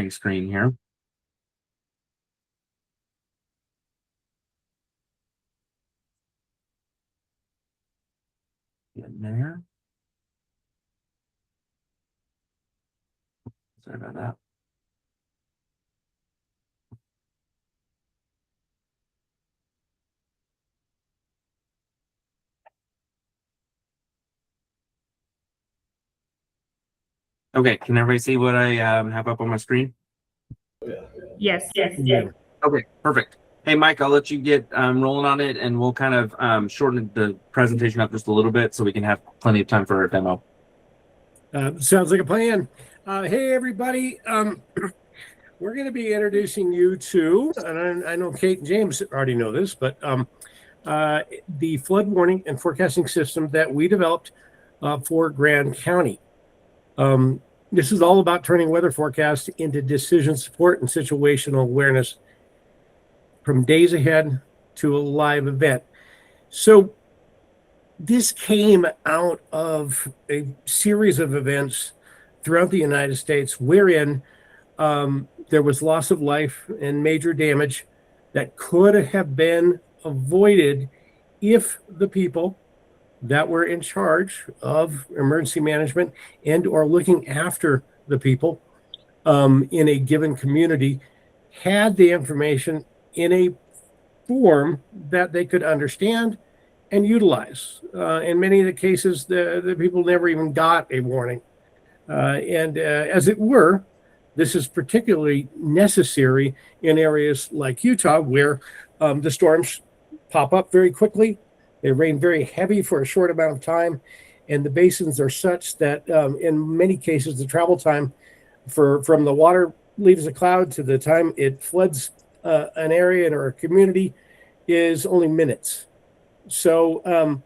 sharing screen here. Getting there. Sorry about that. Okay, can everybody see what I have up on my screen? Yes. Yeah. Okay, perfect. Hey, Mike, I'll let you get rolling on it, and we'll kind of shorten the presentation up just a little bit so we can have plenty of time for our demo. Sounds like a plan. Hey, everybody. We're going to be introducing you to, and I know Kate and James already know this, but the flood warning and forecasting system that we developed for Grand County. This is all about turning weather forecasts into decision support and situational awareness from days ahead to a live event. So this came out of a series of events throughout the United States wherein there was loss of life and major damage that could have been avoided if the people that were in charge of emergency management and or looking after the people in a given community had the information in a form that they could understand and utilize. In many of the cases, the people never even got a warning. As it were, this is particularly necessary in areas like Utah, where the storms pop up very quickly. They rain very heavy for a short amount of time, and the basins are such that in many cases, the travel time from the water leaves a cloud to the time it floods an area or a community is only minutes. So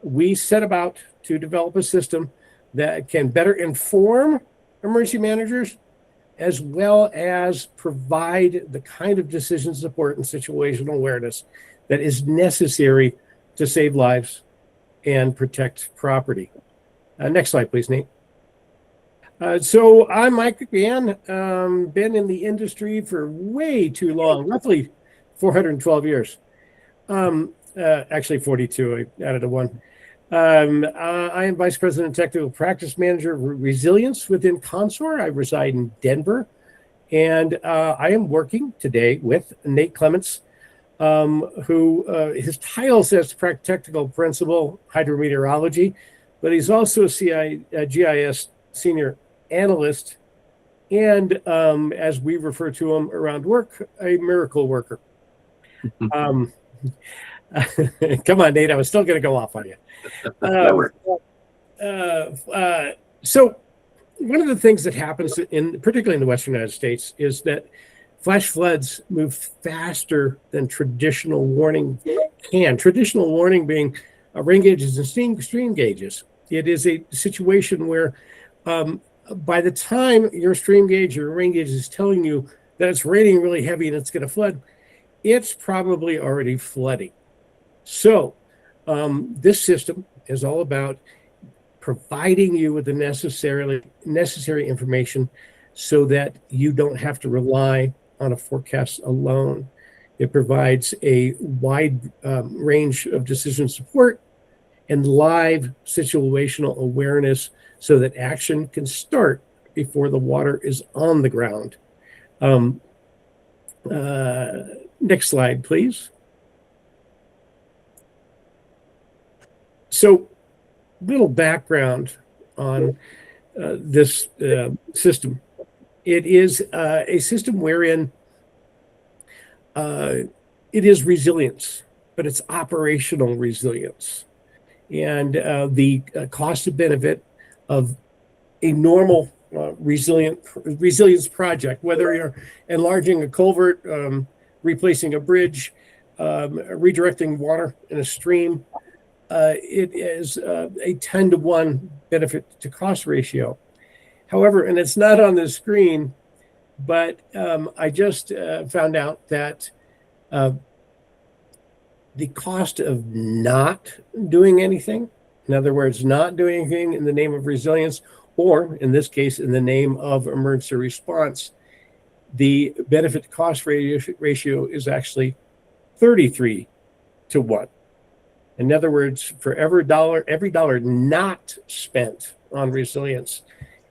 we set about to develop a system that can better inform emergency managers as well as provide the kind of decision support and situational awareness that is necessary to save lives and protect property. Next slide, please, Nate. So I'm Mike McMahon, been in the industry for way too long, roughly 412 years. Actually 42, I added a one. I am Vice President and Technical Practice Manager of Resilience within Consor. I reside in Denver, and I am working today with Nate Clements, who his title says Technical Principal Hydrometeorology, but he's also a GIS Senior Analyst, and as we refer to him around work, a miracle worker. Come on, Nate, I was still going to go off on you. So one of the things that happens particularly in the Western United States is that flash floods move faster than traditional warning can. Traditional warning being rain gauges and stream gauges. It is a situation where by the time your stream gauge or rain gauge is telling you that it's raining really heavy and it's going to flood, it's probably already flooding. So this system is all about providing you with the necessary information so that you don't have to rely on a forecast alone. It provides a wide range of decision support and live situational awareness so that action can start before the water is on the ground. Next slide, please. So, little background on this system. It is a system wherein it is resilience, but it's operational resilience. And the cost of benefit of a normal resilience project, whether you're enlarging a culvert, replacing a bridge, redirecting water in a stream, it is a 10-to-1 benefit to cost ratio. However, and it's not on the screen, but I just found out that the cost of not doing anything, in other words, not doing anything in the name of resilience, or in this case, in the name of emergency response, the benefit to cost ratio is actually 33 to 1. In other words, for every dollar not spent on resilience,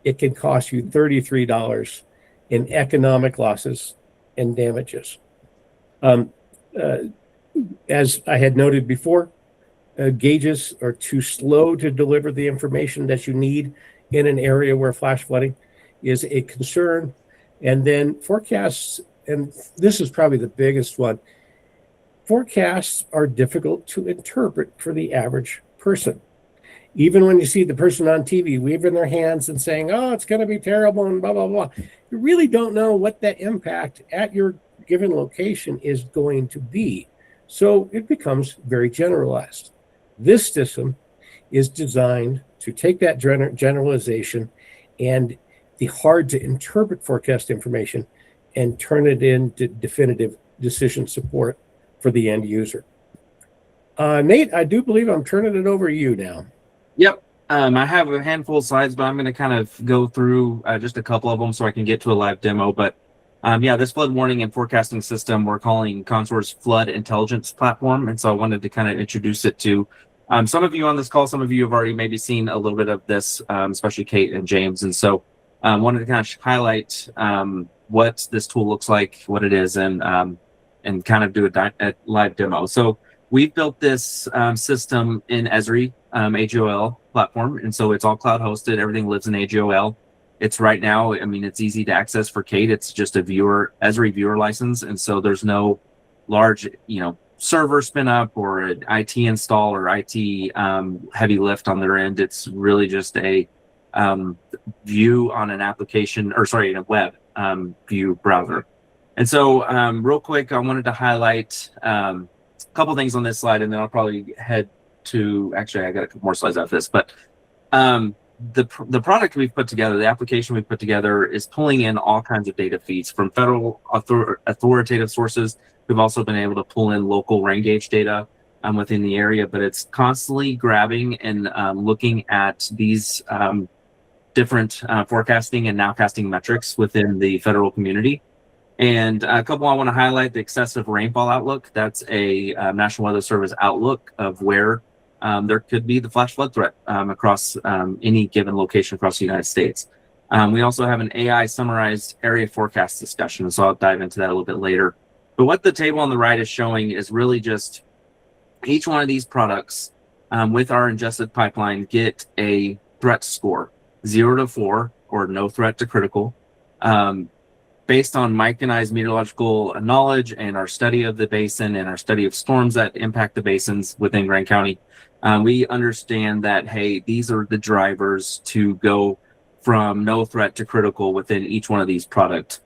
it can cost you $33 in economic losses and damages. As I had noted before, gauges are too slow to deliver the information that you need in an area where flash flooding is a concern. And then forecasts, and this is probably the biggest one, forecasts are difficult to interpret for the average person. Even when you see the person on TV waving their hands and saying, oh, it's going to be terrible and blah, blah, blah, you really don't know what that impact at your given location is going to be. So it becomes very generalized. This system is designed to take that generalization and the hard to interpret forecast information and turn it into definitive decision support for the end user. Nate, I do believe I'm turning it over to you now. Yep. I have a handful of slides, but I'm going to kind of go through just a couple of them so I can get to a live demo. But yeah, this flood warning and forecasting system we're calling Consor's Flood Intelligence Platform. And so I wanted to kind of introduce it to some of you on this call. Some of you have already maybe seen a little bit of this, especially Kate and James. And so I wanted to kind of highlight what this tool looks like, what it is, and kind of do a live demo. So we've built this system in Esri, AGOL platform. And so it's all cloud hosted. Everything lives in AGOL. It's right now, I mean, it's easy to access for Kate. It's just a Esri viewer license. And so there's no large, server spin up or an IT install or IT heavy lift on their end. It's really just a view on an application, in a web view browser. And so real quick, I wanted to highlight a couple things on this slide, and then I'll probably head to, actually, I got a couple more slides after this, but the product we've put together, the application we've put together is pulling in all kinds of data feeds from federal authoritative sources. We've also been able to pull in local rain gauge data within the area, but it's constantly grabbing and looking at these different forecasting and nowcasting metrics within the federal community. And a couple I want to highlight: the excessive rainfall outlook. That's a National Weather Service outlook of where there could be the flash flood threat across any given location across the United States. We also have an AI summarized area forecast discussion, so I'll dive into that a little bit later. But what the table on the right is showing is really just each one of these products with our ingested pipeline get a threat score, 0 to 4, or no threat to critical. Based on Mike and I's meteorological knowledge and our study of the basin and our study of storms that impact the basins within Grand County, we understand that, hey, these are the drivers to go from no threat to critical within each one of these product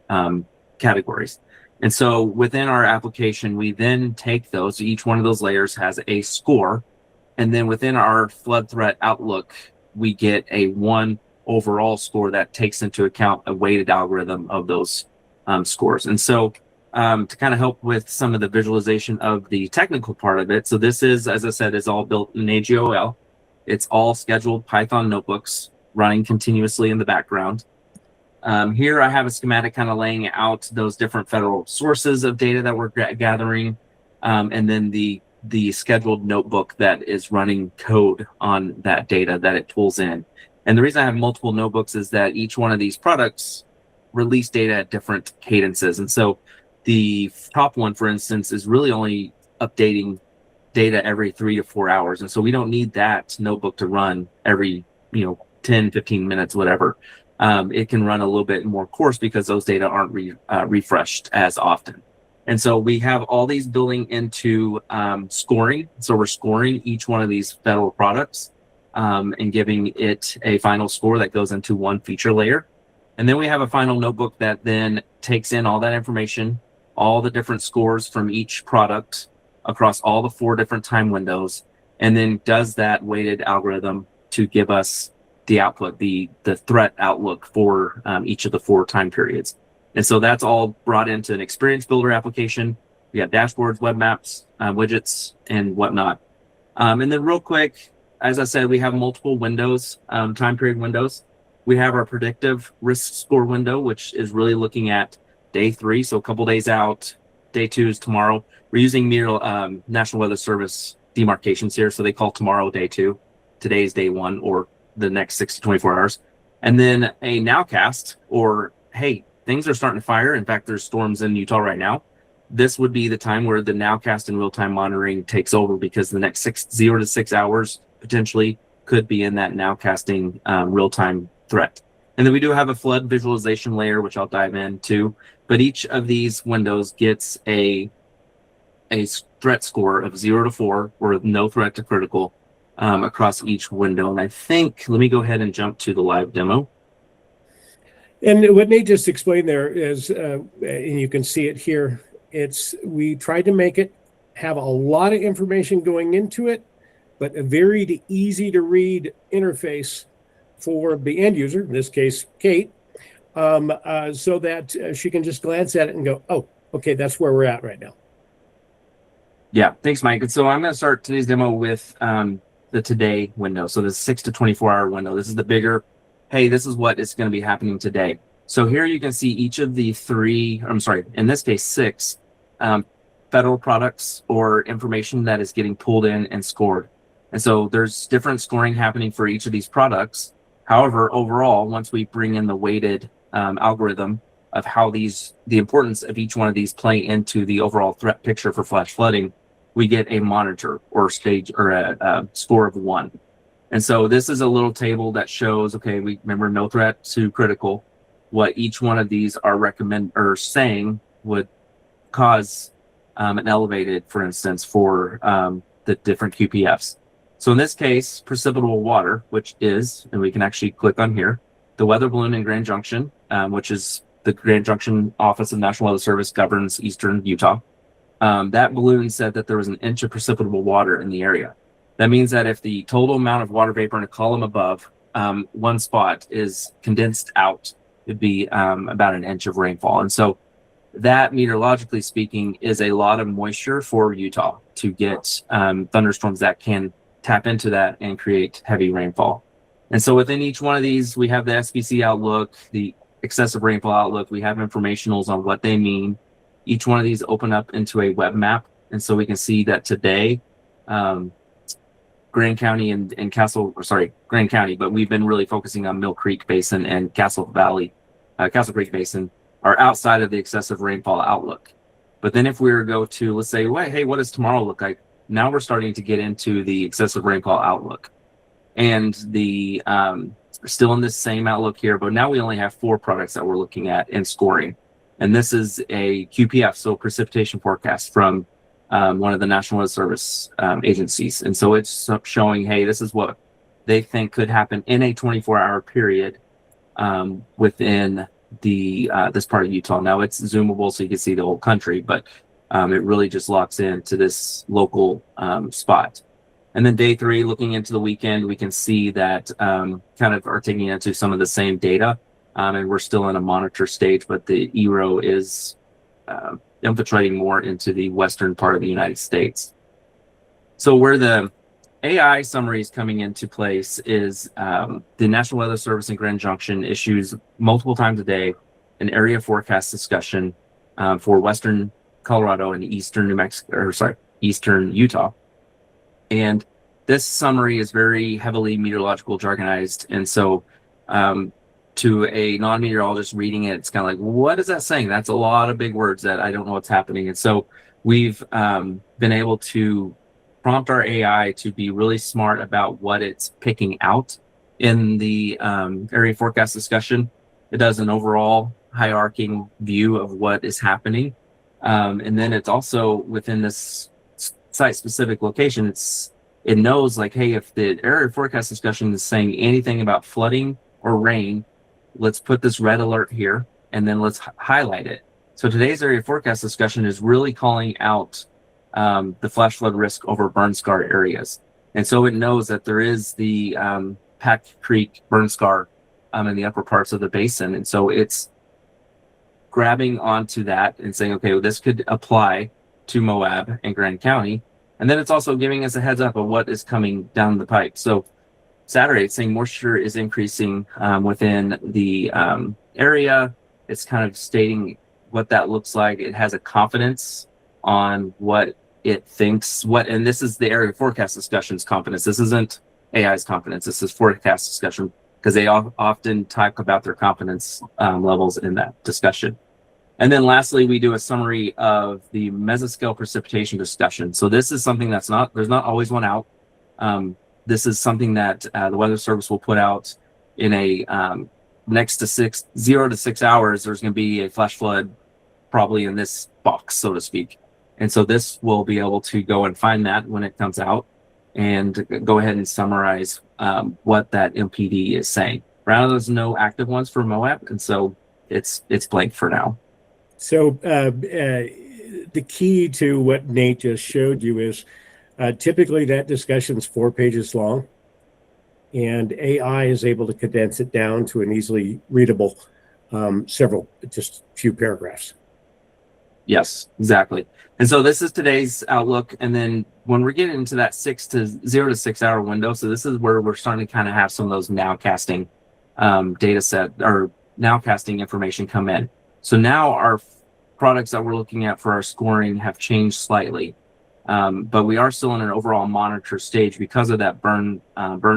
categories. And so within our application, we then take those, each one of those layers has a score. And then within our flood threat outlook, we get a 1 overall score that takes into account a weighted algorithm of those scores. And so to kind of help with some of the visualization of the technical part of it. So this is, as I said, is all built in AGOL. It's all scheduled Python notebooks running continuously in the background. Here I have a schematic kind of laying out those different federal sources of data that we're gathering, and then the scheduled notebook that is running code on that data that it pulls in. And the reason I have multiple notebooks is that each one of these products release data at different cadences. And so the top one, for instance, is really only updating data every 3 to 4 hours. And so we don't need that notebook to run every 10, 15 minutes, whatever. It can run a little bit more course because those data aren't refreshed as often. And so we have all these building into scoring. So we're scoring each one of these federal products and giving it a final score that goes into one feature layer. And then we have a final notebook that then takes in all that information, all the different scores from each product across all the 4 different time windows, and then does that weighted algorithm to give us the output, the threat outlook for each of the 4 time periods. And so that's all brought into an experience builder application. We have dashboards, web maps, widgets, and whatnot. And then real quick, as I said, we have multiple windows, time period windows. We have our predictive risk score window, which is really looking at day 3, so a couple days out. Day 2 is tomorrow. We're using National Weather Service demarcations here, so they call tomorrow day 2. Today is day 1, or the next 6 to 24 hours. And then a nowcast, or hey, things are starting to fire. In fact, there's storms in Utah right now. This would be the time where the nowcast and real-time monitoring takes over, because the next 0 to 6 hours potentially could be in that nowcasting real-time threat. And then we do have a flood visualization layer, which I'll dive into. But each of these windows gets a threat score of 0 to 4, or no threat to critical, across each window. And I think, let me go ahead and jump to the live demo. And what Nate just explained there is, and you can see it here, we tried to make it have a lot of information going into it, but a very easy to read interface for the end user, in this case, Kate, so that she can just glance at it and go, oh, okay, that's where we're at right now. Yeah, thanks, Mike. And so I'm going to start today's demo with the today window. So the 6 to 24 hour window. This is the bigger, hey, this is what is going to be happening today. So here you can see each of the in this case, 6 federal products or information that is getting pulled in and scored. And so there's different scoring happening for each of these products. However, overall, once we bring in the weighted algorithm of how the importance of each one of these play into the overall threat picture for flash flooding, we get a monitor or stage or a score of 1. And so this is a little table that shows, okay, we remember no threat to critical, what each one of these are saying would cause an elevated, for instance, for the different QPFs. So in this case, precipitable water, which is, and we can actually click on here, the weather balloon in Grand Junction, which is the Grand Junction Office of National Weather Service governs eastern Utah. That balloon said that there was an inch of precipitable water in the area. That means that if the total amount of water vapor in a column above one spot is condensed out, it'd be about an inch of rainfall. And so that, meteorologically speaking, is a lot of moisture for Utah to get thunderstorms that can tap into that and create heavy rainfall. And so within each one of these, we have the SPC outlook, the excessive rainfall outlook. We have informationals on what they mean. Each one of these open up into a web map. And so we can see that today, Grand County and Grand County, but we've been really focusing on Mill Creek Basin and Castle Creek Basin are outside of the excessive rainfall outlook. But then if we were to go to, let's say, well, hey, what does tomorrow look like? Now we're starting to get into the excessive rainfall outlook. And the still in this same outlook here, but now we only have 4 products that we're looking at and scoring. And this is a QPF, so precipitation forecast from one of the National Weather Service agencies. And so it's showing, hey, this is what they think could happen in a 24-hour period within the this part of Utah. Now it's zoomable so you can see the whole country, but it really just locks into this local spot. And then day 3, looking into the weekend, we can see that kind of are taking into some of the same data. And we're still in a monitor stage, but the ERO is infiltrating more into the western part of the United States. So where the AI summary is coming into place is the National Weather Service in Grand Junction issues multiple times a day an area forecast discussion for western Colorado and eastern eastern Utah. And this summary is very heavily meteorological jargonized. And so to a non-meteorologist reading it, it's kind of like, what is that saying? That's a lot of big words that I don't know what's happening. And so we've been able to prompt our AI to be really smart about what it's picking out in the area forecast discussion. It does an overall hierarching view of what is happening. And then it's also within this site-specific location, it knows like, hey, if the area forecast discussion is saying anything about flooding or rain, let's put this red alert here, and then let's highlight it. So today's area forecast discussion is really calling out the flash flood risk over burn scar areas. And so it knows that there is the Pack Creek burn scar in the upper parts of the basin. And so it's grabbing onto that and saying, okay, well, this could apply to Moab and Grand County. And then it's also giving us a heads up of what is coming down the pipe. So Saturday, it's saying moisture is increasing within the area. It's kind of stating what that looks like. It has a confidence on what it thinks, and this is the area forecast discussion's confidence. This isn't AI's confidence. This is forecast discussion, because they often talk about their confidence levels in that discussion. And then lastly, we do a summary of the mesoscale precipitation discussion. So this is something there's not always one out. This is something that the Weather Service will put out in a next to 0 to 6 hours. There's going to be a flash flood probably in this box, so to speak. And so this will be able to go and find that when it comes out and go ahead and summarize what that MPD is saying. Right now, there's no active ones for Moab, and so it's blank for now. So the key to what Nate just showed you is typically that discussion is 4 pages long, and AI is able to condense it down to an easily readable just a few paragraphs. Yes, exactly. And so this is today's outlook. And then when we're getting into that 0 to 6 hour window, so this is where we're starting to kind of have some of those nowcasting data set or nowcasting information come in. So now our products that we're looking at for our scoring have changed slightly, but we are still in an overall monitor stage because of that burn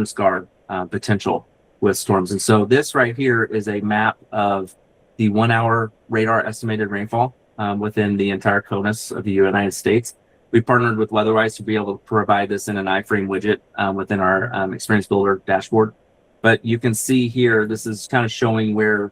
scar potential with storms. And so this right here is a map of the 1 hour radar estimated rainfall within the entire CONUS of the United States. We partnered with WeatherWise to be able to provide this in an iframe widget within our Experience Builder dashboard. But you can see here, this is kind of showing where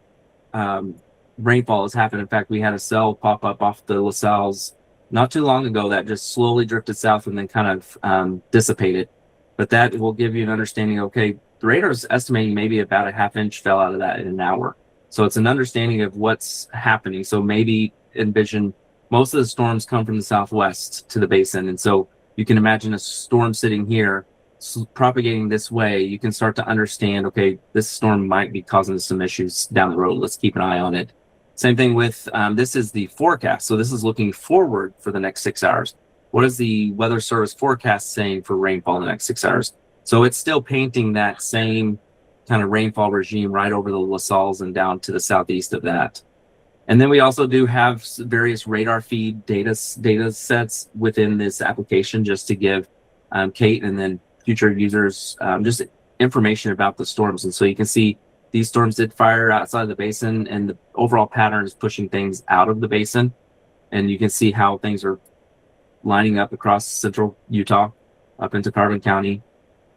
rainfall has happened. In fact, we had a cell pop up off the LaSalle's not too long ago that just slowly drifted south and then kind of dissipated. But that will give you an understanding, okay, the radar is estimating maybe about a ½ inch fell out of that in an hour. So it's an understanding of what's happening. So maybe envision most of the storms come from the southwest to the basin. And so you can imagine a storm sitting here propagating this way. You can start to understand, okay, this storm might be causing some issues down the road. Let's keep an eye on it. Same thing with, this is the forecast. So this is looking forward for the next 6 hours. What is the Weather Service forecast saying for rainfall in the next 6 hours? So it's still painting that same kind of rainfall regime right over the LaSalle's and down to the southeast of that. And then we also do have various radar feed data sets within this application just to give Kate and then future users just information about the storms. And so you can see these storms did fire outside the basin, and the overall pattern is pushing things out of the basin. And you can see how things are lining up across central Utah up into Carbon County.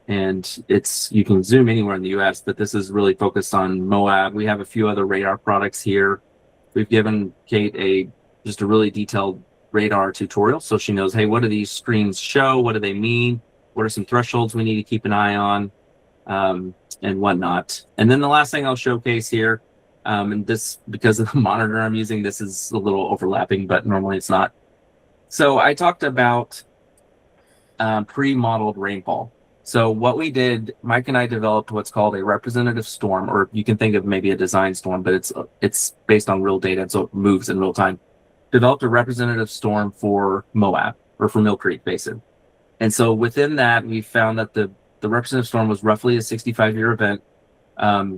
And you can zoom anywhere in the US, but this is really focused on Moab. We have a few other radar products here. We've given Kate just a really detailed radar tutorial, so she knows, hey, what do these screens show? What do they mean? What are some thresholds we need to keep an eye on, and whatnot. And then the last thing I'll showcase here, and this, because of the monitor I'm using, this is a little overlapping, but normally it's not. So I talked about pre-modeled rainfall. So what we did, Mike and I developed what's called a representative storm, or you can think of maybe a design storm, but it's based on real data, so it moves in real time. Developed a representative storm for Moab, or for Mill Creek Basin. And so within that, we found that the representative storm was roughly a 65-year event.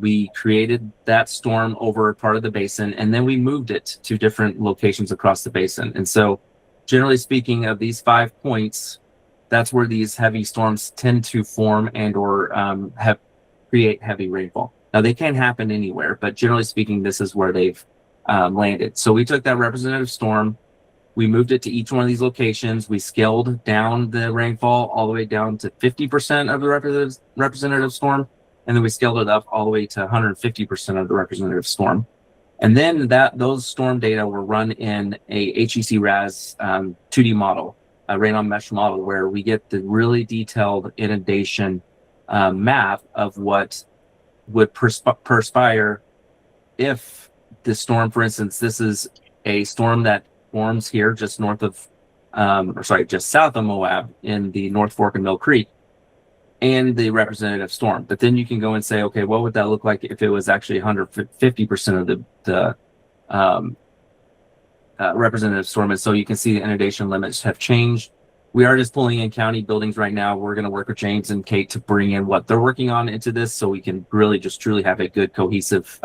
We created that storm over part of the basin, and then we moved it to different locations across the basin. And so generally speaking, of these 5 points, that's where these heavy storms tend to form and or create heavy rainfall. Now, they can happen anywhere, but generally speaking, this is where they've landed. So we took that representative storm, we moved it to each one of these locations, we scaled down the rainfall all the way down to 50% of the representative storm, and then we scaled it up all the way to 150% of the representative storm. And then those storm data were run in a HEC RAS 2D model, a radon mesh model, where we get the really detailed inundation map of what would perspire if the storm, for instance, this is a storm that forms here just north of, just south of Moab in the North Fork of Mill Creek, and the representative storm. But then you can go and say, okay, what would that look like if it was actually 150% of the representative storm? And so you can see the inundation limits have changed. We are just pulling in county buildings right now. We're going to work with James and Kate to bring in what they're working on into this, so we can really just truly have a good cohesive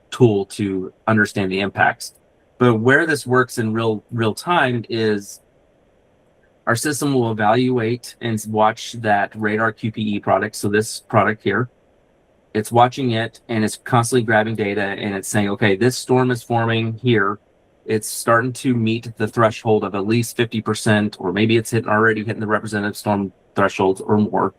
tool to understand the impacts. But where this works in real time is our system will evaluate and watch that radar QPE product. So this product here, it's watching it and it's constantly grabbing data and it's saying, okay, this storm is forming here. It's starting to meet the threshold of at least 50%, or maybe it's already hitting the representative storm thresholds or more.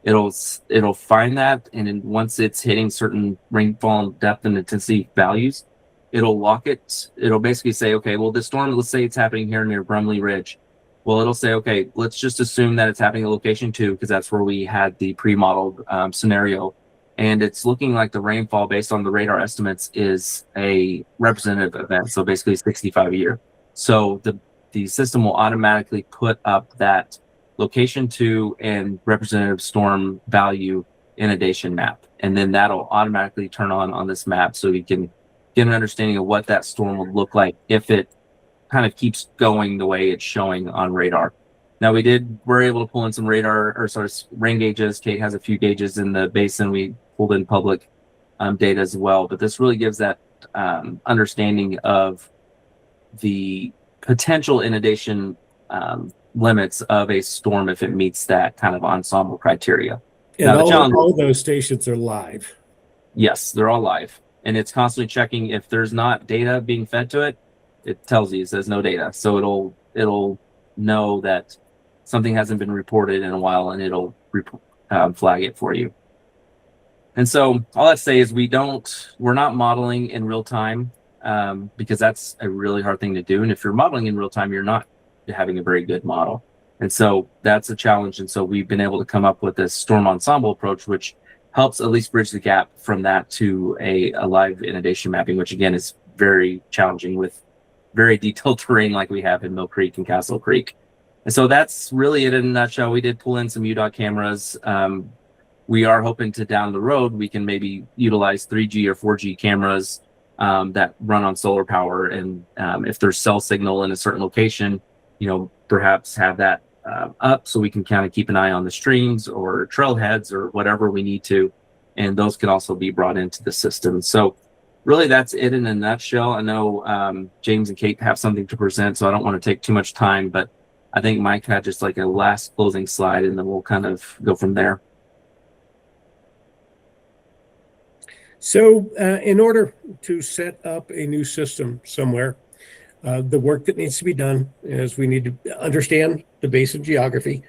It'll find that, and then once it's hitting certain rainfall depth and intensity values, it'll lock it. It'll basically say, okay, well, this storm, let's say it's happening here near Brumley Ridge. Well, it'll say, okay, let's just assume that it's happening at location 2, because that's where we had the pre-modeled scenario. And it's looking like the rainfall based on the radar estimates is a representative event. So basically 65 a year. So the system will automatically put up that location 2 and representative storm value inundation map. And then that'll automatically turn on this map so you can get an understanding of what that storm will look like if it kind of keeps going the way it's showing on radar. Now we're able to pull in some rain gauges. Kate has a few gauges in the basin. We pulled in public data as well, but this really gives that understanding of the potential inundation limits of a storm if it meets that kind of ensemble criteria. And now, all those stations are live. Yes, they're all live. And it's constantly checking if there's not data being fed to it. It tells you, it says no data. So it'll know that something hasn't been reported in a while, and it'll flag it for you. And so all I'd say is we're not modeling in real time because that's a really hard thing to do. And if you're modeling in real time, you're not having a very good model. And so that's a challenge. And so we've been able to come up with this storm ensemble approach, which helps at least bridge the gap from that to a live inundation mapping, which again is very challenging with very detailed terrain like we have in Mill Creek and Castle Creek. And so that's really it in a nutshell. We did pull in some UDOT cameras. We are hoping to down the road, we can maybe utilize 3G or 4G cameras that run on solar power. And if there's cell signal in a certain location, perhaps have that up so we can kind of keep an eye on the streams or trailheads or whatever we need to. And those can also be brought into the system. So really that's it in a nutshell. I know James and Kate have something to present, so I don't want to take too much time, but I think Mike had just like a last closing slide and then we'll kind of go from there. So in order to set up a new system somewhere, the work that needs to be done is we need to understand the basin geography.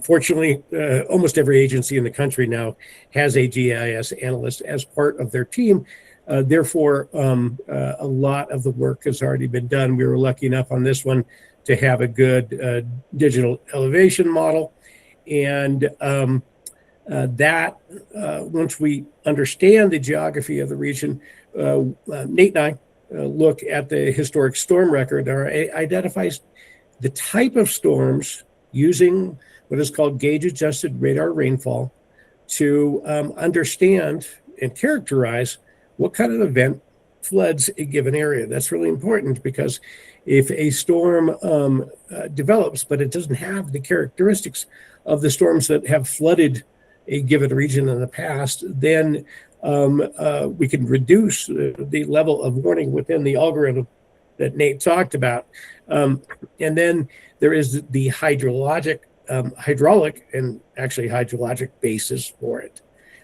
Fortunately, almost every agency in the country now has a GIS analyst as part of their team. Therefore, a lot of the work has already been done. We were lucky enough on this one to have a good digital elevation model. And once we understand the geography of the region, Nate and I look at the historic storm record, or identifies the type of storms using what is called gauge-adjusted radar rainfall to understand and characterize what kind of event floods a given area. That's really important because if a storm develops, but it doesn't have the characteristics of the storms that have flooded a given region in the past, then we can reduce the level of warning within the algorithm that Nate talked about. And then there is the hydraulic and actually hydrologic basis for it,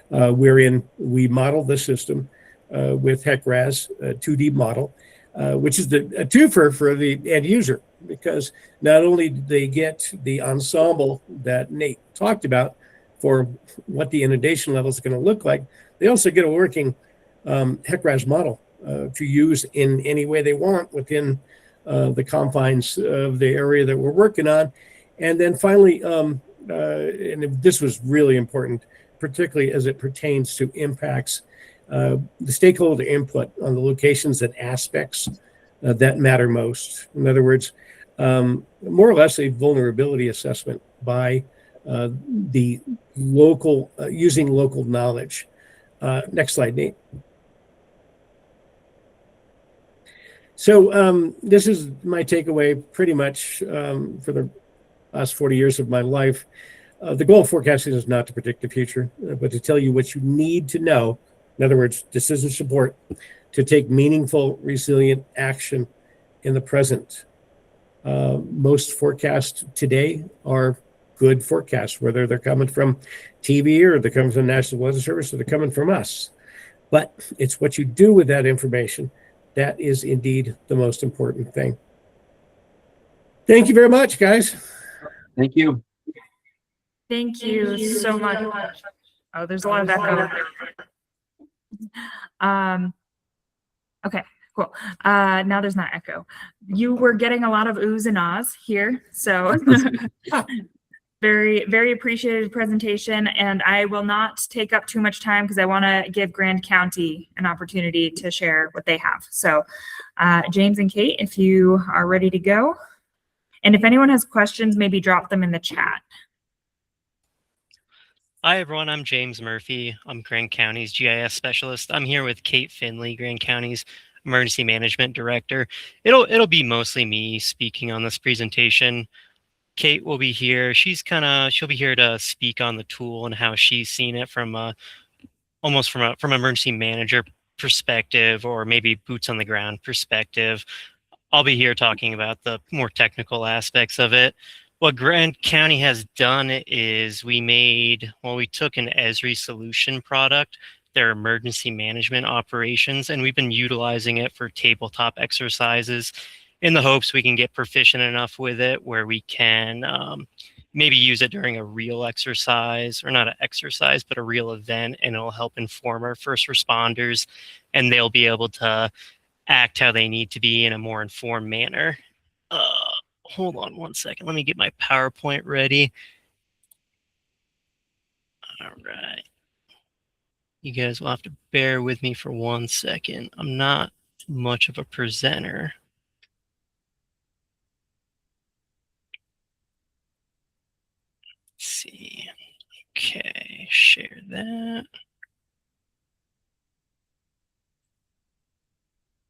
wherein we model the system with HEC-RAS 2D model, which is a twofer for the end user, because not only do they get the ensemble that Nate talked about for what the inundation level is going to look like, they also get a working HEC-RAS model to use in any way they want within the confines of the area that we're working on. And then finally, and this was really important, particularly as it pertains to impacts, the stakeholder input on the locations and aspects that matter most. In other words, more or less a vulnerability assessment by the local, using local knowledge. Next slide, Nate. So this is my takeaway pretty much for the last 40 years of my life. The goal of forecasting is not to predict the future, but to tell you what you need to know. In other words, decision support to take meaningful, resilient action in the present. Most forecasts today are good forecasts, whether they're coming from TV or they're coming from the National Weather Service or they're coming from us. But it's what you do with that information that is indeed the most important thing. Thank you very much, guys. Thank you. Thank you so much. Oh, there's a lot of echo. Okay, cool. Now there's not echo. You were getting a lot of oohs and ahs here, so very, very appreciated presentation. And I will not take up too much time because I want to give Grand County an opportunity to share what they have. So, James and Kate, if you are ready to go, and if anyone has questions, maybe drop them in the chat. Hi everyone, I'm James Murphy. I'm Grand County's GIS specialist. I'm here with Kate Finley, Grand County's Emergency Management Director. It'll be mostly me speaking on this presentation. Kate will be here. She'll be here to speak on the tool and how she's seen it from almost from emergency manager perspective, or maybe boots on the ground perspective. I'll be here talking about the more technical aspects of it. What Grand County has done is we took an Esri solution product, their emergency management operations, and we've been utilizing it for tabletop exercises in the hopes we can get proficient enough with it where we can maybe use it during a real exercise, or not an exercise, but a real event, and it'll help inform our first responders, and they'll be able to act how they need to be in a more informed manner. Hold on one second. Let me get my PowerPoint ready. All right. You guys will have to bear with me for 1 second. I'm not much of a presenter. Let's see. Okay, share that.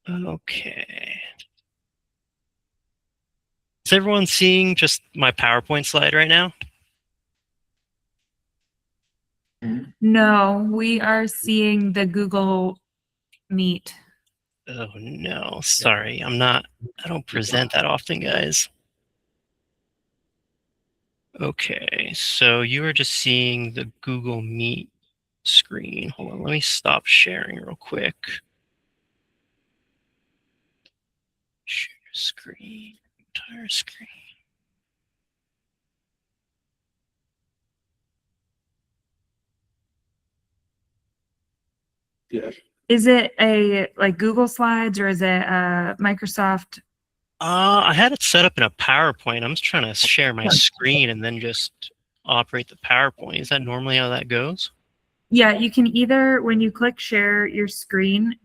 Okay. Is everyone seeing just my PowerPoint slide right now? No, we are seeing the Google Meet. Oh no, sorry. I don't present that often, guys. Okay, so you are just seeing the Google Meet screen. Hold on, let me stop sharing real quick. Share screen, entire screen. Yeah. Is it like Google Slides, or is it Microsoft? I had it set up in a PowerPoint. I'm just trying to share my screen and then just operate the PowerPoint. Is that normally how that goes? Yeah, you can either, when you click share your screen,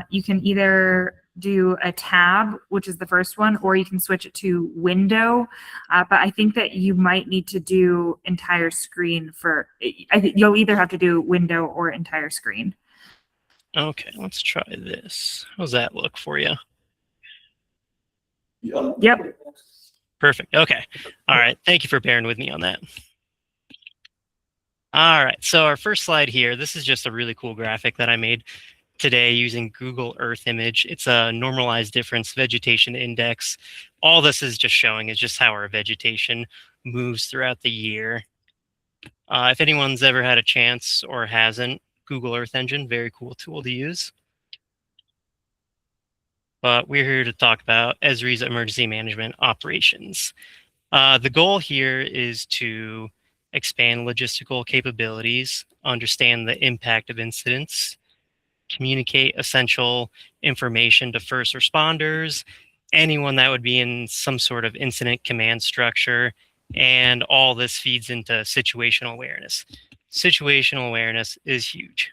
you can either do a tab, which is the first one, or you can switch it to window. But I think that you might need to do entire screen I think you'll either have to do window or entire screen. Okay, let's try this. How's that look for you? Yep. Perfect. Okay. All right. Thank you for bearing with me on that. All right. So our first slide here, this is just a really cool graphic that I made today using Google Earth Image. It's a normalized difference vegetation index. All this is just showing is just how our vegetation moves throughout the year. If anyone's ever had a chance or hasn't, Google Earth Engine, very cool tool to use. But we're here to talk about Esri's emergency management operations. The goal here is to expand logistical capabilities, understand the impact of incidents, communicate essential information to first responders, anyone that would be in some sort of incident command structure, and all this feeds into situational awareness. Situational awareness is huge.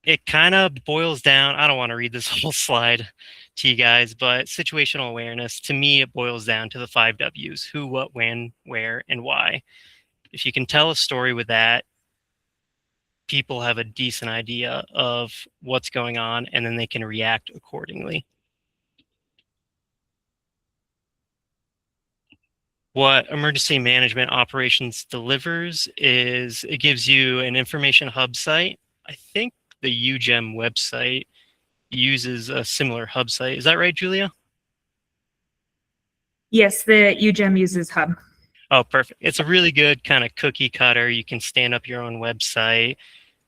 It kind of boils down, I don't want to read this whole slide to you guys, but situational awareness, to me, it boils down to the 5 W's: who, what, when, where, and why. If you can tell a story with that, people have a decent idea of what's going on, and then they can react accordingly. What emergency management operations delivers is it gives you an information hub site. I think the UGEM website uses a similar hub site. Is that right, Julia? Yes, the UGEM uses Hub. Oh, perfect. It's a really good kind of cookie cutter. You can stand up your own website.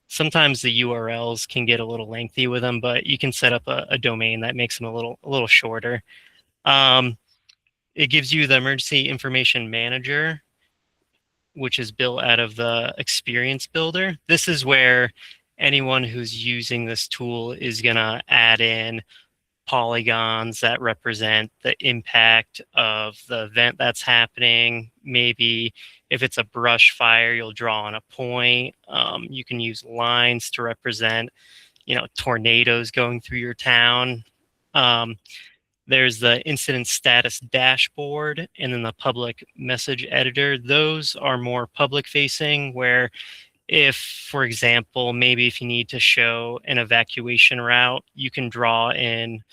Sometimes the URLs can get a little lengthy with them, but you can set up a domain that makes them a little shorter. It gives you the emergency information manager, which is built out of the experience builder. This is where anyone who's using this tool is going to add in polygons that represent the impact of the event that's happening. Maybe if it's a brush fire, you'll draw on a point. You can use lines to represent, tornadoes going through your town. There's the incident status dashboard and then the public message editor. Those are more public facing, where if, for example, maybe if you need to show an evacuation route, you can draw in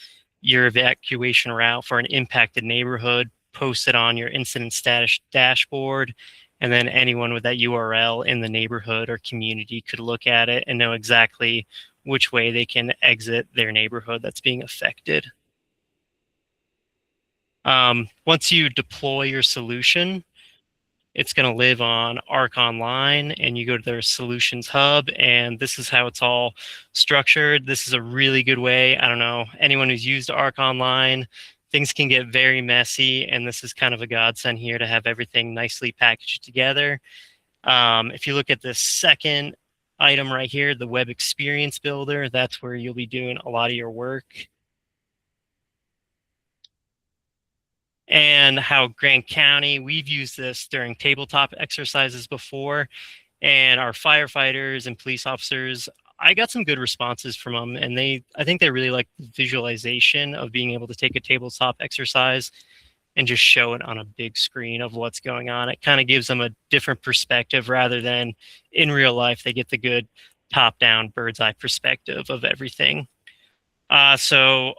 your evacuation route for an impacted neighborhood, post it on your incident status dashboard, and then anyone with that URL in the neighborhood or community could look at it and know exactly which way they can exit their neighborhood that's being affected. Once you deploy your solution, it's going to live on Arc Online, and you go to their Solutions Hub, and this is how it's all structured. This is a really good way. I don't know, anyone who's used Arc Online, things can get very messy, and this is kind of a godsend here to have everything nicely packaged together. If you look at the second item right here, the Web Experience Builder, that's where you'll be doing a lot of your work. And how Grand County, we've used this during tabletop exercises before, and our firefighters and police officers, I got some good responses from them, and I think they really like the visualization of being able to take a tabletop exercise and just show it on a big screen of what's going on. It kind of gives them a different perspective rather than in real life, they get the good top-down bird's eye perspective of everything. So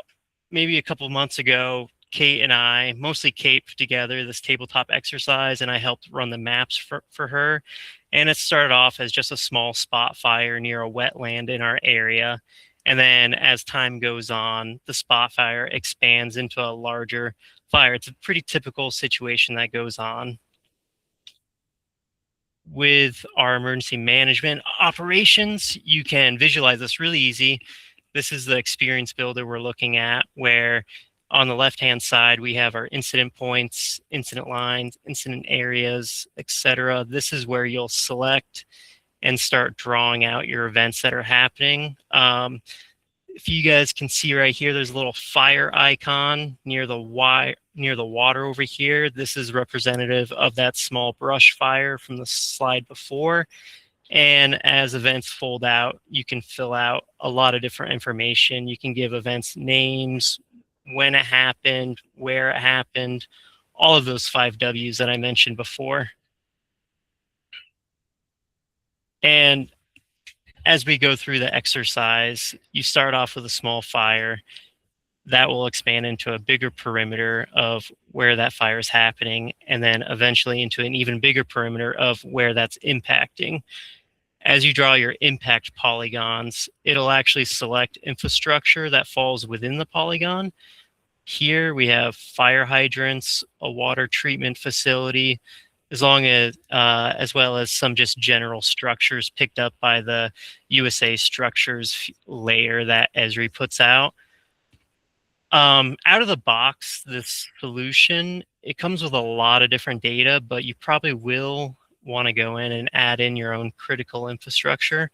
maybe a couple months ago, Kate and I, mostly Kate, put together this tabletop exercise, and I helped run the maps for her. And it started off as just a small spot fire near a wetland in our area. And then as time goes on, the spot fire expands into a larger fire. It's a pretty typical situation that goes on. With our emergency management operations, you can visualize this really easy. This is the experience builder we're looking at, where on the left-hand side, we have our incident points, incident lines, incident areas, etc. This is where you'll select and start drawing out your events that are happening. If you guys can see right here, there's a little fire icon near the water over here. This is representative of that small brush fire from the slide before. And as events fold out, you can fill out a lot of different information. You can give events names, when it happened, where it happened, all of those 5 W's that I mentioned before. And as we go through the exercise, you start off with a small fire that will expand into a bigger perimeter of where that fire is happening, and then eventually into an even bigger perimeter of where that's impacting. As you draw your impact polygons, it'll actually select infrastructure that falls within the polygon. Here we have fire hydrants, a water treatment facility, as well as some just general structures picked up by the USA structures layer that Esri puts out. Out of the box, this solution, it comes with a lot of different data, but you probably will want to go in and add in your own critical infrastructure.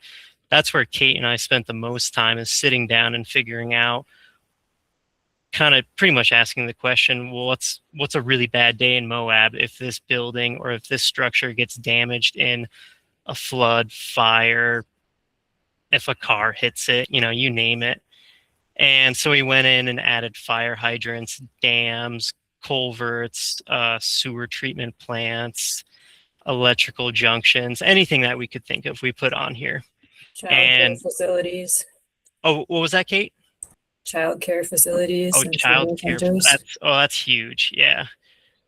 That's where Kate and I spent the most time, is sitting down and figuring out, kind of pretty much asking the question, well, what's a really bad day in Moab if this building or if this structure gets damaged in a flood, fire, if a car hits it, you name it. And so we went in and added fire hydrants, dams, culverts, sewer treatment plants, electrical junctions, anything that we could think of, we put on here. Childcare facilities. Oh, what was that, Kate? Childcare facilities. Oh, and childcare. centers. That's huge. Yeah.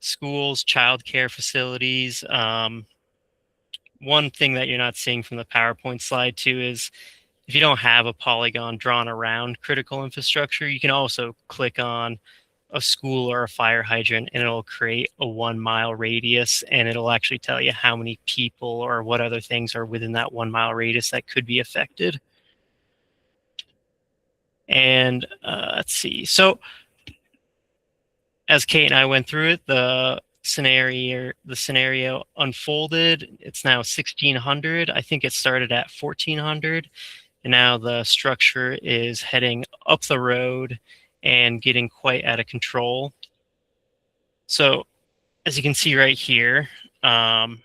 Schools, childcare facilities. One thing that you're not seeing from the PowerPoint slide too is if you don't have a polygon drawn around critical infrastructure, you can also click on a school or a fire hydrant and it'll create a 1 mile radius, and it'll actually tell you how many people or what other things are within that 1 mile radius that could be affected. And let's see. So as Kate and I went through it, the scenario unfolded. It's now 1600. I think it started at 1400. And now the structure is heading up the road and getting quite out of control. So as you can see right here, what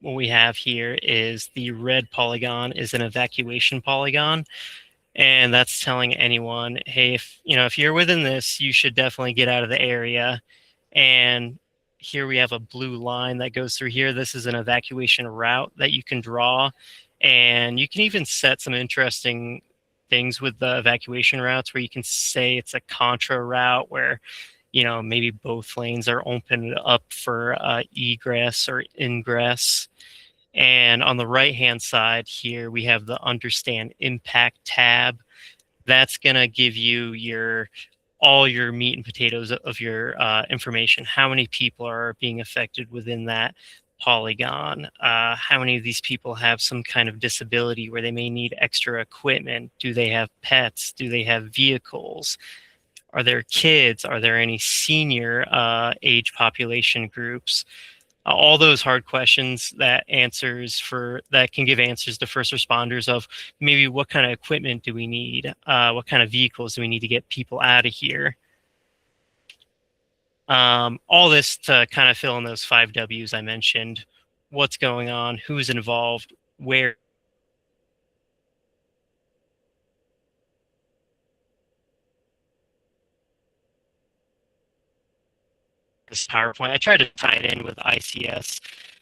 we have here is the red polygon is an evacuation polygon. And that's telling anyone, hey, if you're within this, you should definitely get out of the area. And here we have a blue line that goes through here. This is an evacuation route that you can draw. And you can even set some interesting things with the evacuation routes where you can say it's a contra route where, maybe both lanes are opened up for egress or ingress. And on the right-hand side here, we have the Understand Impact tab. That's going to give you all your meat and potatoes of your information. How many people are being affected within that polygon? How many of these people have some kind of disability where they may need extra equipment? Do they have pets? Do they have vehicles? Are there kids? Are there any senior age population groups? All those hard questions that can give answers to first responders of maybe what kind of equipment do we need? What kind of vehicles do we need to get people out of here? All this to kind of fill in those 5 W's I mentioned. What's going on? Who's involved? Where? This PowerPoint. I tried to tie it in with ICS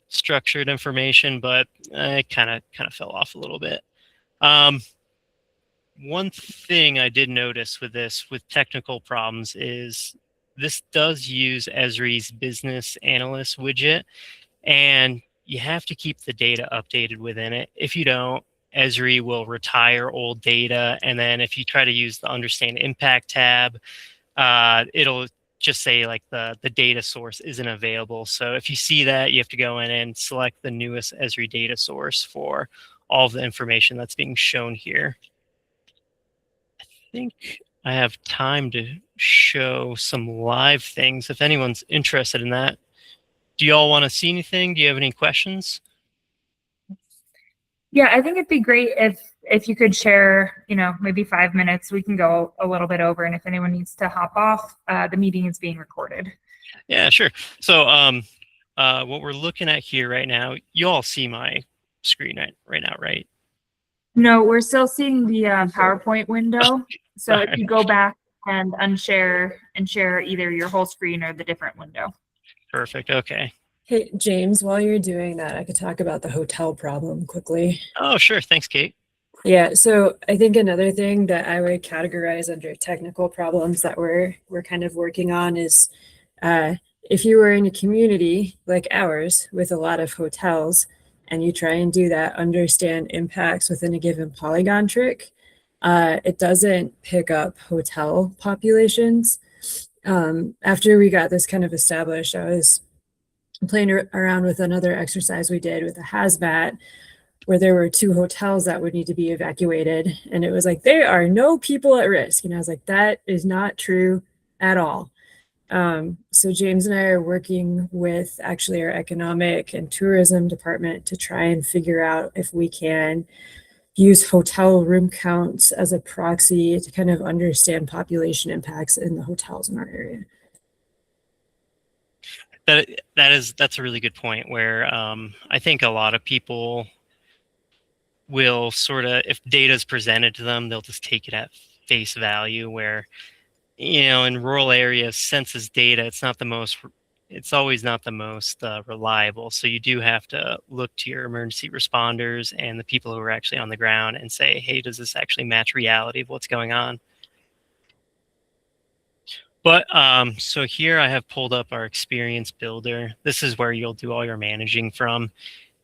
structured information, but it kind of fell off a little bit. One thing I did notice with technical problems is this does use Esri's business analyst widget, and you have to keep the data updated within it. If you don't, Esri will retire old data, and then if you try to use the Understand Impact tab, it'll just say like the data source isn't available. So if you see that, you have to go in and select the newest Esri data source for all of the information that's being shown here. I think I have time to show some live things if anyone's interested in that. Do you all want to see anything? Do you have any questions? Yeah, I think it'd be great if you could share, maybe 5 minutes. We can go a little bit over, and if anyone needs to hop off, the meeting is being recorded. Yeah, sure. So what we're looking at here right now, you all see my screen right now, right? No, we're still seeing the PowerPoint window. So if you go back and unshare and share either your whole screen or the different window. Perfect. Okay. Hey, James, while you're doing that, I could talk about the hotel problem quickly. Oh, sure. Thanks, Kate. Yeah, so I think another thing that I would categorize under technical problems that we're kind of working on is if you were in a community like ours with a lot of hotels and you try and do that understand impacts within a given polygon trick, it doesn't pick up hotel populations. After we got this kind of established, I was playing around with another exercise we did with a hazmat where there were 2 hotels that would need to be evacuated. And it was like, there are no people at risk. And I was like, that is not true at all. So James and I are working with actually our economic and tourism department to try and figure out if we can use hotel room counts as a proxy to kind of understand population impacts in the hotels in our area. That's a really good point where I think a lot of people will sort of, if data is presented to them, they'll just take it at face value where, in rural areas, census data, it's always not the most reliable. So you do have to look to your emergency responders and the people who are actually on the ground and say, hey, does this actually match reality of what's going on? But so here I have pulled up our experience builder. This is where you'll do all your managing from.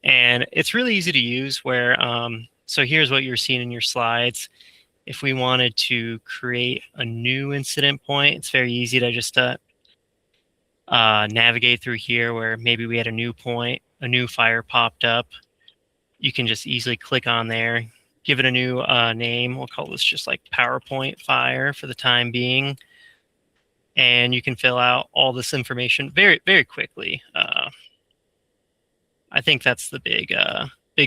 And it's really easy to use where, So here's what you're seeing in your slides. If we wanted to create a new incident point, it's very easy to just navigate through here where maybe we had a new point, a new fire popped up. You can just easily click on there, give it a new name. We'll call this just like PowerPoint fire for the time being. And you can fill out all this information very, very quickly. I think that's the big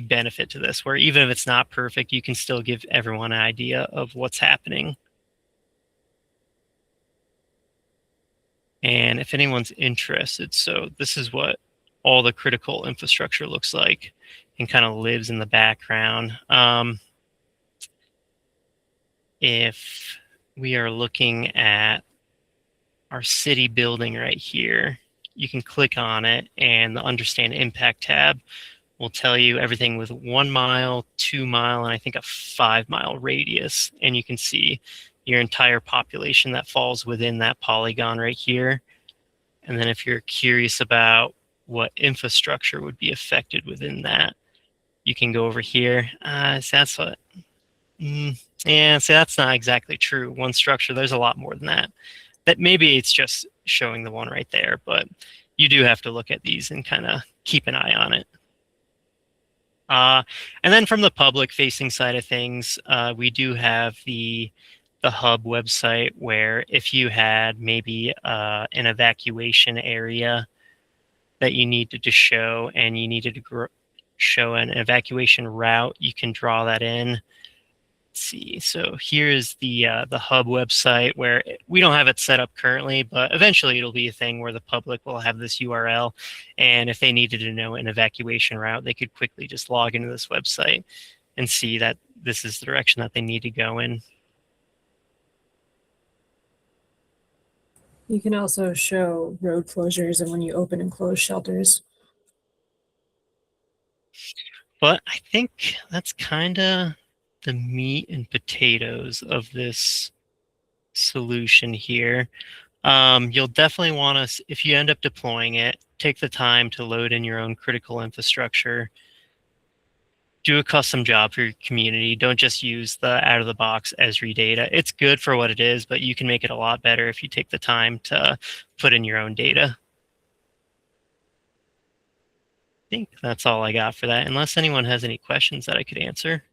benefit to this, where even if it's not perfect, you can still give everyone an idea of what's happening. And if anyone's interested, so this is what all the critical infrastructure looks like and kind of lives in the background. If we are looking at our city building right here, you can click on it and the Understand Impact tab will tell you everything with 1 mile, 2 mile, and I think a 5 mile radius. And you can see your entire population that falls within that polygon right here. And then if you're curious about what infrastructure would be affected within that, you can go over here. So that's what, yeah, so that's not exactly true. One structure, there's a lot more than that. That maybe it's just showing the one right there, but you do have to look at these and kind of keep an eye on it. And then from the public facing side of things, we do have the hub website where if you had maybe an evacuation area that you needed to show and you needed to show an evacuation route, you can draw that in. Let's see, so here's the hub website where we don't have it set up currently, but eventually it'll be a thing where the public will have this URL. And if they needed to know an evacuation route, they could quickly just log into this website and see that this is the direction that they need to go in. You can also show road closures and when you open and close shelters. But I think that's kind of the meat and potatoes of this solution here. You'll definitely want to, if you end up deploying it, take the time to load in your own critical infrastructure. Do a custom job for your community. Don't just use the out-of-the-box Esri data. It's good for what it is, but you can make it a lot better if you take the time to put in your own data. I think that's all I got for that, unless anyone has any questions that I could answer.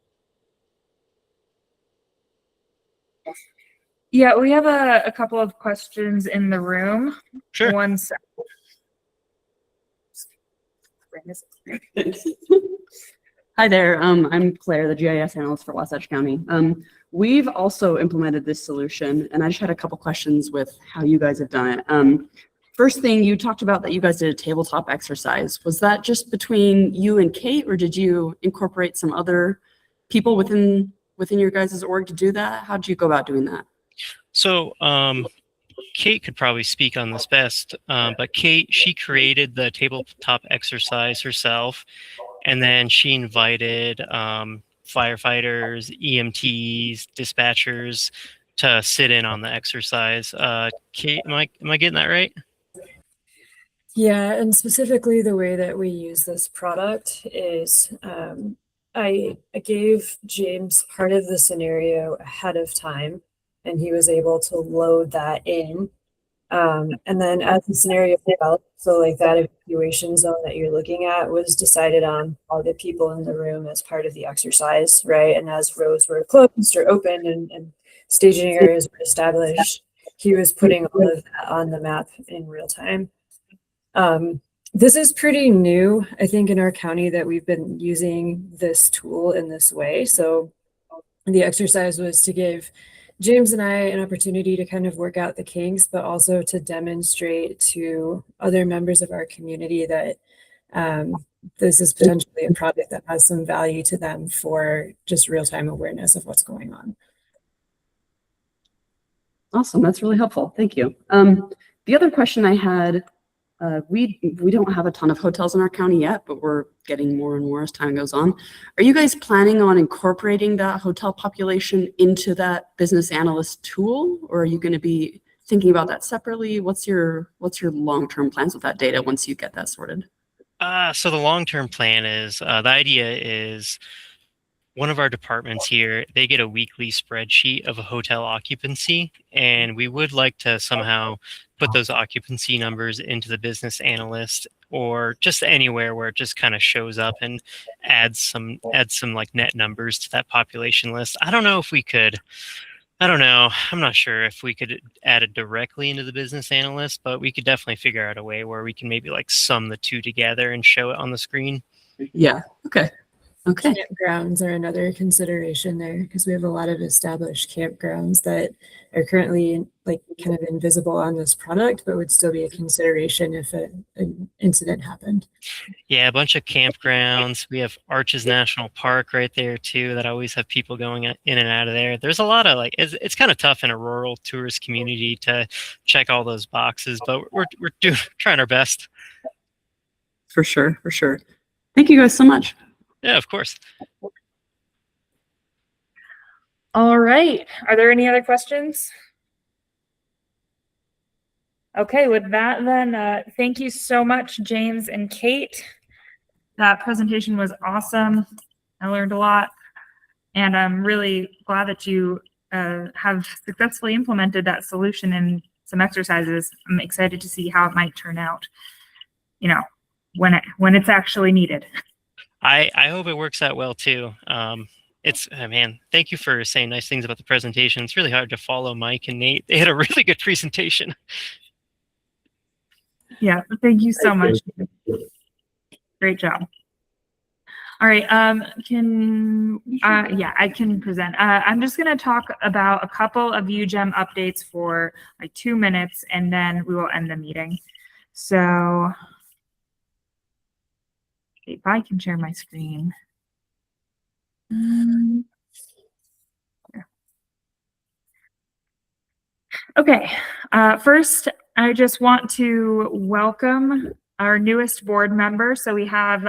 Yeah, we have a couple of questions in the room. Sure. One sec. Hi there. I'm Claire, the GIS analyst for Wasatch County. We've also implemented this solution, and I just had a couple questions with how you guys have done it. First thing, you talked about that you guys did a tabletop exercise. Was that just between you and Kate, or did you incorporate some other people within your guys' org to do that? How did you go about doing that? So Kate could probably speak on this best, but Kate, she created the tabletop exercise herself, and then she invited firefighters, EMTs, dispatchers to sit in on the exercise. Kate, am I getting that right? Yeah, and specifically the way that we use this product is I gave James part of the scenario ahead of time, and he was able to load that in. And then as the scenario developed, so like that evacuation zone that you're looking at was decided on all the people in the room as part of the exercise, right? And as roads were closed or opened and staging areas were established, he was putting all of that on the map in real time. This is pretty new, I think, in our county that we've been using this tool in this way. So the exercise was to give James and I an opportunity to kind of work out the kinks, but also to demonstrate to other members of our community that this is potentially a product that has some value to them for just real-time awareness of what's going on. Awesome, that's really helpful. Thank you. The other question I had, we don't have a ton of hotels in our county yet, but we're getting more and more as time goes on. Are you guys planning on incorporating that hotel population into that business analyst tool, or are you going to be thinking about that separately? What's your long-term plans with that data once you get that sorted? So the long-term plan is, the idea is one of our departments here, they get a weekly spreadsheet of a hotel occupancy, and we would like to somehow put those occupancy numbers into the business analyst or just anywhere where it just kind of shows up and adds some like net numbers to that population list. I don't know if we could. I don't know. I'm not sure if we could add it directly into the business analyst, but we could definitely figure out a way where we can maybe like sum the two together and show it on the screen. Yeah. Okay. Okay. Campgrounds are another consideration there because we have a lot of established campgrounds that are currently like kind of invisible on this product, but would still be a consideration if an incident happened. Yeah, a bunch of campgrounds. We have Arches National Park right there too that always have people going in and out of there. There's a lot of like it's kind of tough in a rural tourist community to check all those boxes, but we're trying our best. For sure. For sure. Thank you guys so much. Yeah, of course. All right. Are there any other questions? Okay, with that then, thank you so much, James and Kate. That presentation was awesome. I learned a lot, and I'm really glad that you have successfully implemented that solution in some exercises. I'm excited to see how it might turn out, you know, when it's actually needed. I hope it works out well too. Man, thank you for saying nice things about the presentation. It's really hard to follow Mike and Nate. They had a really good presentation. Yeah, thank you so much. Great job. All right, I can present. I'm just gonna talk about a couple of UGEM updates for like 2 minutes, and then we will end the meeting. So if I can share my screen. Okay, first, I just want to welcome our newest board member. So we have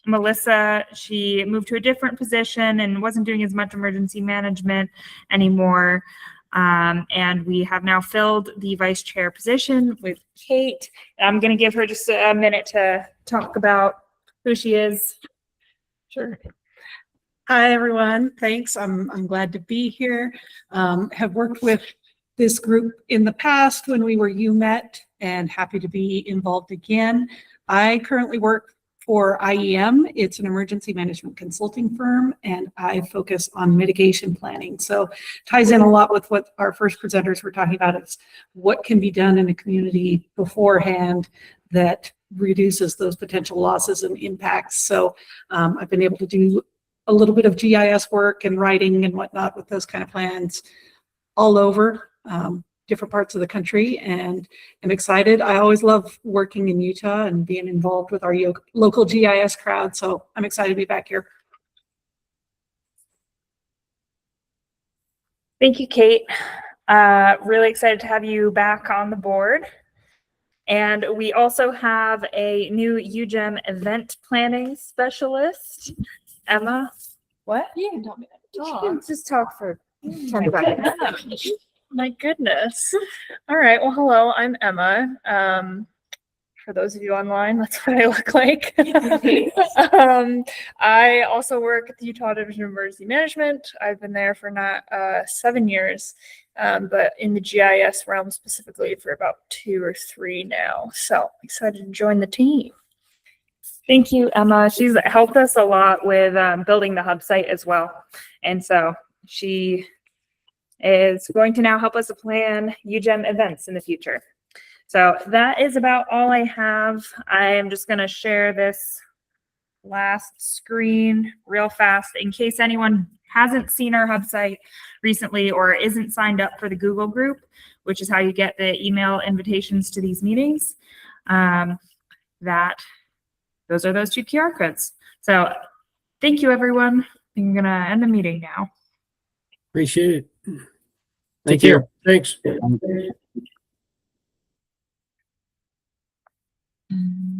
Melissa. She moved to a different position and wasn't doing as much emergency management anymore. And we have now filled the vice chair position with Kate. I'm going to give her just a minute to talk about who she is. Sure. Hi, everyone. Thanks. I'm glad to be here. Have worked with this group in the past when we were UMET, and happy to be involved again. I currently work for IEM. It's an emergency management consulting firm, and I focus on mitigation planning. So ties in a lot with what our first presenters were talking about. It's what can be done in a community beforehand that reduces those potential losses and impacts. So I've been able to do a little bit of GIS work and writing and whatnot with those kind of plans all over different parts of the country, and I'm excited. I always love working in Utah and being involved with our local GIS crowd. So I'm excited to be back here. Thank you, Kate. Really excited to have you back on the board. And we also have a new UGEM event planning specialist, Emma. What? You can tell me to You talk. can just talk for 10 seconds. My goodness. All right. Well, hello, I'm Emma. For those of you online, that's what I look like. I also work at the Utah Division of Emergency Management. I've been there for 7 years, but in the GIS realm specifically for about 2 or 3 now. So excited to join the team. Thank you, Emma. She's helped us a lot with building the hub site as well. And so she is going to now help us plan UGEM events in the future. So that is about all I have. I am just going to share this last screen real fast in case anyone hasn't seen our hub site recently or isn't signed up for the Google group, which is how you get the email invitations to these meetings. Those are those 2 QR codes. So thank you, everyone. I'm going to end the meeting now. Appreciate it. Thank Take you. care. Thanks. Mm.